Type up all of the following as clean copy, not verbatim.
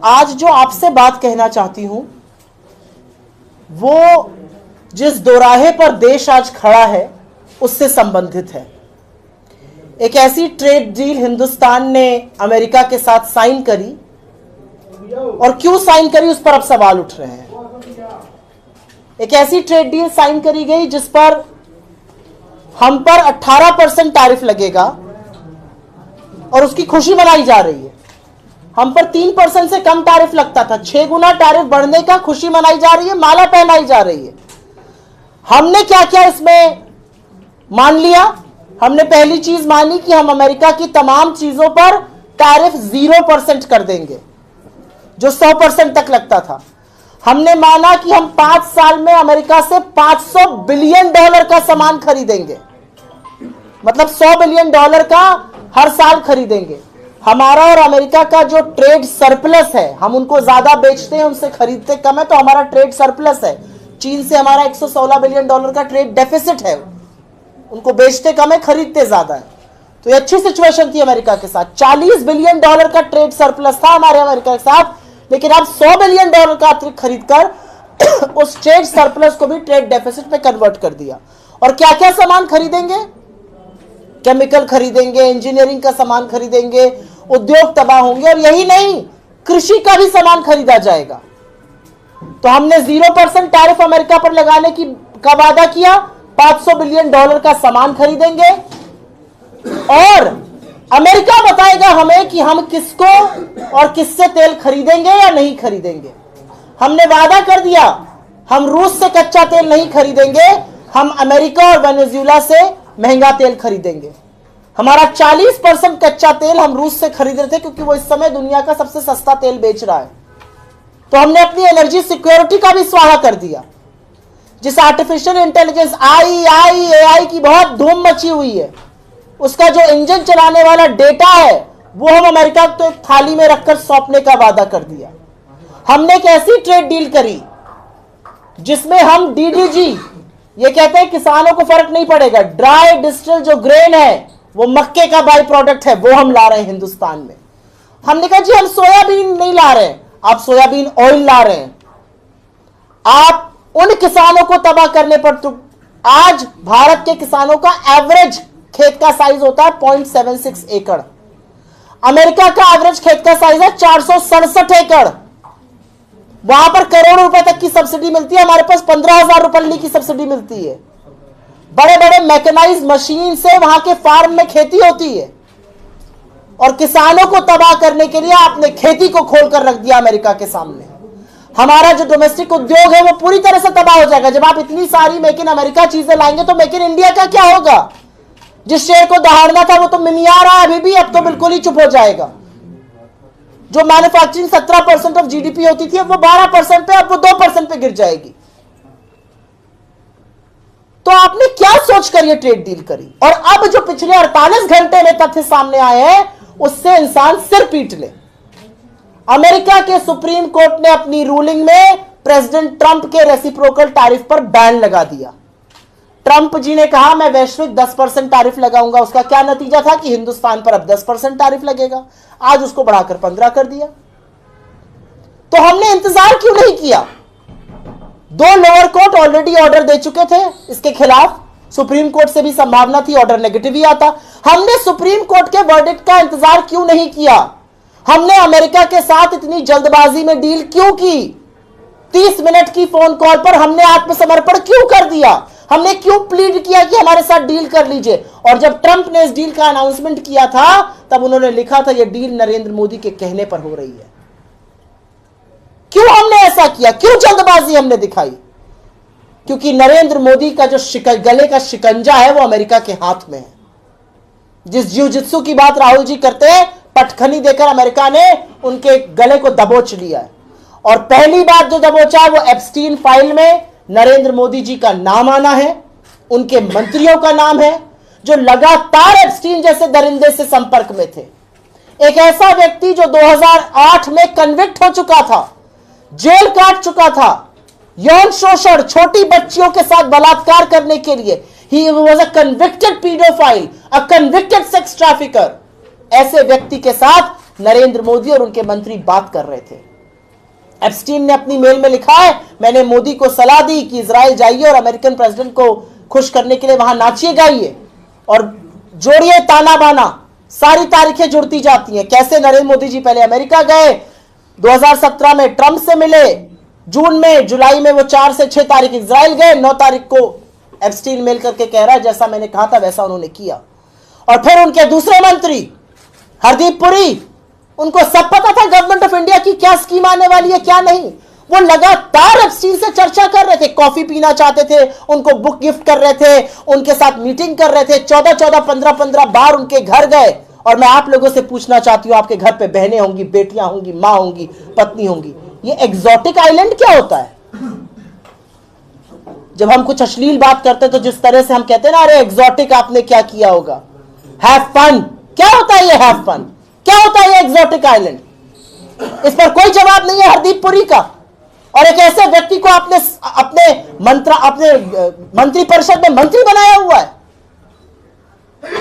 आज जो आपसे बात कहना चाहती हूं वो जिस दोराहे पर देश आज खड़ा है उससे संबंधित है। एक ऐसी ट्रेड डील हिंदुस्तान ने अमेरिका के साथ साइन करी, और क्यों साइन करी उस पर अब सवाल उठ रहे हैं। एक ऐसी ट्रेड डील साइन करी गई जिस पर हम पर 18% टैरिफ लगेगा और उसकी खुशी मनाई जा रही है। हम पर 3% से कम टैरिफ लगता था, 6 गुना टैरिफ बढ़ने का खुशी मनाई जा रही है, माला पहनाई जा रही है। हमने क्या क्या इसमें मान लिया? हमने पहली चीज मानी कि हम अमेरिका की तमाम चीजों पर टैरिफ 0% कर देंगे, जो 100% तक लगता था। हमने माना कि हम 5 साल में अमेरिका से $500 बिलियन का सामान खरीदेंगे, मतलब $100 बिलियन का हर साल खरीदेंगे। हमारा और अमेरिका का जो ट्रेड सरप्लस है, हम उनको ज्यादा बेचते हैं, उनसे खरीदते कम है, तो हमारा ट्रेड सरप्लस है। चीन से हमारा $116 बिलियन का ट्रेड डेफिसिट है, उनको बेचते कम है, खरीदते ज्यादा है। तो ये अच्छी सिचुएशन थी अमेरिका के साथ। $40 बिलियन का ट्रेड सरप्लस था हमारे अमेरिका के साथ, लेकिन आप $100 बिलियन का अतिरिक्त खरीदकर उस ट्रेड सरप्लस को भी ट्रेड डेफिसिट में कन्वर्ट कर दिया। और क्या क्या सामान खरीदेंगे? केमिकल खरीदेंगे, इंजीनियरिंग का सामान खरीदेंगे, उद्योग तबाह होंगे, और यही नहीं, कृषि का भी सामान खरीदा जाएगा। तो हमने 0% टैरिफ अमेरिका पर लगाने का वादा किया, $500 बिलियन का सामान खरीदेंगे, और अमेरिका बताएगा हमें कि हम किसको और किससे तेल खरीदेंगे या नहीं खरीदेंगे। हमने वादा कर दिया, हम रूस से कच्चा तेल नहीं खरीदेंगे, हम अमेरिका और वेनेजुएला से महंगा तेल खरीदेंगे। हमारा 40% कच्चा तेल हम रूस से खरीद रहे थे, क्योंकि वो इस समय दुनिया का सबसे सस्ता तेल बेच रहा है। तो हमने अपनी एनर्जी सिक्योरिटी का भी स्वाहा कर दिया। जिस आर्टिफिशियल इंटेलिजेंस AI की बहुत धूम मची हुई है, उसका जो इंजन चलाने वाला डेटा है, वो हम अमेरिका को एक थाली में रखकर सौंपने का वादा कर दिया। हमने एक ऐसी ट्रेड डील करी जिसमें हम DDG, ये कहते हैं किसानों को फर्क नहीं पड़ेगा, ड्राई डिस्टिल जो ग्रेन है, वो मक्के का बाई प्रोडक्ट है, वो हम ला रहे हैं हिंदुस्तान में। हमने कहा जी हम सोयाबीन नहीं ला रहे हैं, आप सोयाबीन ऑयल ला रहे हैं। आप उन किसानों को तबाह करने पर, तो आज भारत के किसानों का एवरेज खेत का साइज होता है 0.76 एकड़। अमेरिका का एवरेज खेत का साइज है 467 एकड़। वहां पर करोड़ों रुपए तक की सब्सिडी मिलती है, हमारे पास 15,000 रुपए की सब्सिडी मिलती है। बड़े बड़े मैकेनाइज मशीन से वहां के फार्म में खेती होती है, और किसानों को तबाह करने के लिए आपने खेती को खोलकर रख दिया अमेरिका के सामने। हमारा जो डोमेस्टिक उद्योग है वो पूरी तरह से तबाह हो जाएगा। जब आप इतनी सारी मेक इन अमेरिका चीजें लाएंगे तो मेक इन इंडिया का क्या होगा? जिस शेर को दहाड़ना था वो तो मिमिया रहा है अभी भी, अब तो बिल्कुल ही चुप हो जाएगा। जो मैन्युफैक्चरिंग 17% ऑफ GDP होती थी, अब वो 12% पे, अब वो 2% पे गिर जाएगी। तो आपने क्या सोचकर ये ट्रेड डील करी? और अब जो पिछले 48 घंटे में तथ्य सामने आए हैं, उससे इंसान सिर पीट ले। अमेरिका के सुप्रीम कोर्ट ने अपनी रूलिंग में प्रेसिडेंट ट्रंप के रेसिप्रोकल टैरिफ पर बैन लगा दिया। ट्रंप जी ने कहा मैं वैश्विक 10% टैरिफ लगाऊंगा। उसका क्या नतीजा था कि हिंदुस्तान पर अब 10% टैरिफ लगेगा। आज उसको बढ़ाकर 15 कर दिया। तो हमने इंतजार क्यों नहीं किया? 2 लोअर कोर्ट ऑलरेडी ऑर्डर दे चुके थे इसके खिलाफ, सुप्रीम कोर्ट से भी संभावना थी ऑर्डर नेगेटिव ही आता। हमने सुप्रीम कोर्ट के वर्डिक्ट का इंतजार क्यों नहीं किया? हमने अमेरिका के साथ इतनी जल्दबाजी में डील क्यों की? 30 मिनट की फोन कॉल पर हमने आत्मसमर्पण क्यों कर दिया? हमने क्यों प्लीड किया कि हमारे साथ डील कर लीजिए? और जब ट्रंप ने इस डील का अनाउंसमेंट किया था, तब उन्होंने लिखा था यह डील नरेंद्र मोदी के कहने पर हो रही है। क्यों हमने ऐसा किया? क्यों जल्दबाजी हमने दिखाई? क्योंकि नरेंद्र मोदी का जो गले का शिकंजा है वो अमेरिका के हाथ में है। जिस जिu-जित्सु की बात राहुल जी करते हैं, पटखनी देकर अमेरिका ने उनके गले को दबोच लिया है। और पहली बात जो दबोचा है वो एप्स्टीन फाइल में नरेंद्र मोदी जी का नाम आना है, उनके मंत्रियों का नाम है, जो लगातार एप्स्टीन जैसे दरिंदे से संपर्क में थे। एक ऐसा व्यक्ति जो 2008 में कन्विक्ट हो चुका था, जेल काट चुका था, यौन शोषण, छोटी बच्चियों के साथ बलात्कार करने के लिए। He was a convicted pedophile, a convicted sex trafficker। ऐसे व्यक्ति के साथ नरेंद्र मोदी और उनके मंत्री बात कर रहे थे। एप्स्टीन ने अपनी मेल में लिखा है, मैंने मोदी को सलाह दी कि इजराइल जाइए और अमेरिकन प्रेसिडेंट को खुश करने के लिए वहां नाचिए गाइए और जोड़िए ताना बाना। सारी तारीखें जुड़ती जाती हैं। कैसे नरेंद्र मोदी जी पहले अमेरिका गए, 2017 में ट्रंप से मिले, जून में, जुलाई में वो 4 से 6 तारीख इजराइल गए, 9 तारीख को एप्स्टीन मेल करके कह रहा है जैसा मैंने कहा था वैसा उन्होंने किया। और फिर उनके दूसरे मंत्री हरदीप पुरी, उनको सब पता था गवर्नमेंट ऑफ इंडिया की क्या स्कीम आने वाली है क्या नहीं। वो लगातार एप्स्टीन से चर्चा कर रहे थे, कॉफी पीना चाहते थे, उनको बुक गिफ्ट कर रहे थे, उनके साथ मीटिंग कर रहे थे, 14-14, 15-15 बार उनके घर गए। और मैं आप लोगों से पूछना चाहती हूं, आपके घर पे बहनें होंगी, बेटियां होंगी, मां होंगी, पत्नी होंगी, ये एग्जॉटिक आइलैंड क्या होता है? जब हम कुछ अश्लील बात करते हैं तो जिस तरह से हम कहते हैं ना, अरे एग्जॉटिक आपने क्या किया होगा, हैव फन, क्या होता है ये हैव फन, क्या होता है ये एग्जॉटिक आइलैंड? इस पर कोई जवाब नहीं है हरदीप पुरी का। और एक ऐसे व्यक्ति को आपने अपने मंत्री परिषद में मंत्री बनाया हुआ है।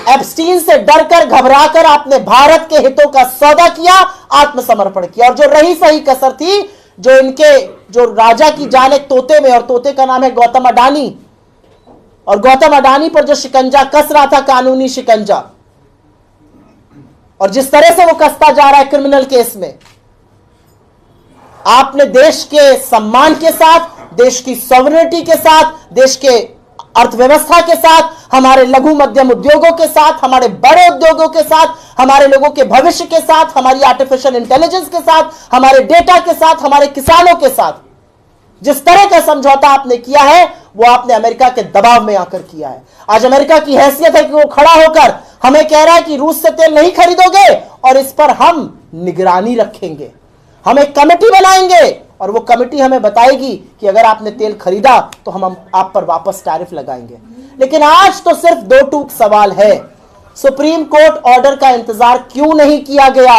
एप्स्टीन से डरकर घबराकर आपने भारत के हितों का सौदा किया, आत्मसमर्पण किया। और जो रही सही कसर थी, जो राजा की जान एक तोते में, और तोते का नाम है गौतम अडानी, और गौतम अडानी पर जो शिकंजा कस रहा था, कानूनी शिकंजा, और जिस तरह से वो कसता जा रहा है क्रिमिनल केस में, आपने देश के सम्मान के साथ, देश की सॉवरेनिटी के साथ, देश के अर्थव्यवस्था के साथ, हमारे लघु मध्यम उद्योगों के साथ, हमारे बड़े उद्योगों के साथ, हमारे लोगों के भविष्य के साथ, हमारी आर्टिफिशियल इंटेलिजेंस के साथ, हमारे डेटा के साथ, हमारे किसानों के साथ जिस तरह का समझौता आपने किया है, वो आपने अमेरिका के दबाव में आकर किया है। आज अमेरिका की हैसियत है कि वो खड़ा होकर हमें कह रहा है कि रूस से तेल नहीं खरीदोगे और इस पर हम निगरानी रखेंगे, हम एक कमेटी बनाएंगे और वो कमेटी हमें बताएगी कि अगर आपने तेल खरीदा तो हम आप पर वापस टैरिफ लगाएंगे। लेकिन आज तो सिर्फ 2 टूक सवाल है, सुप्रीम कोर्ट ऑर्डर का इंतजार क्यों नहीं किया गया,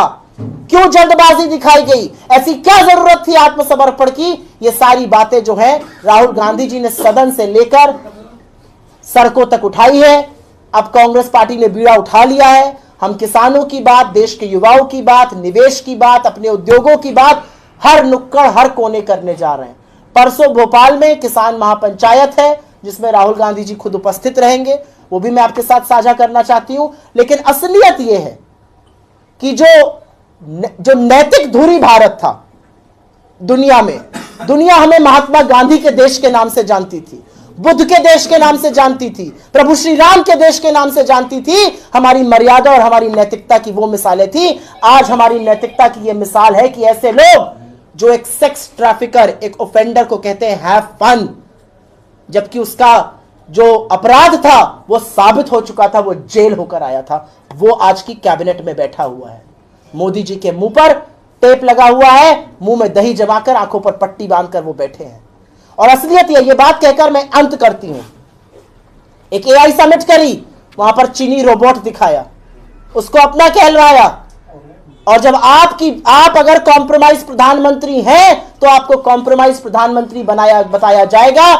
क्यों जल्दबाजी दिखाई गई, ऐसी क्या जरूरत थी आत्मसमर्पण की? ये सारी बातें जो है राहुल गांधी जी ने सदन से लेकर सड़कों तक उठाई है। अब कांग्रेस पार्टी ने बीड़ा उठा लिया है। हम किसानों की बात, देश के युवाओं की बात, निवेश की बात, अपने उद्योगों की बात हर नुक्कड़ हर कोने करने जा रहे हैं। परसों भोपाल में किसान महापंचायत है जिसमें राहुल गांधी जी खुद उपस्थित रहेंगे, वो भी मैं आपके साथ साझा करना चाहती हूं। लेकिन असलियत यह है कि जो नैतिक धुरी भारत था दुनिया में, दुनिया हमें महात्मा गांधी के देश के नाम से जानती थी, बुद्ध के देश के नाम से जानती थी, प्रभु श्री राम के देश के नाम से जानती थी। हमारी मर्यादा और हमारी नैतिकता की वो मिसालें थी। आज हमारी नैतिकता की ये मिसाल है कि ऐसे लोग जो एक सेक्स ट्रैफिकर, एक ऑफेंडर को कहते हैं हैव फन, जबकि उसका जो अपराध था वो साबित हो चुका था, वो जेल होकर आया था, वो आज की कैबिनेट में बैठा हुआ है। मोदी जी के मुंह पर टेप लगा हुआ है, मुंह में दही जमाकर, आंखों पर पट्टी बांधकर वो बैठे हैं। और असलियत ये बात कहकर मैं अंत करती हूं। एक एआई समिट करी, वहां पर चीनी रोबोट दिखाया, उसको अपना कहलवाया, और जब आप अगर कॉम्प्रोमाइज प्रधानमंत्री हैं तो आपको कॉम्प्रोमाइज प्रधानमंत्री बताया जाएगा।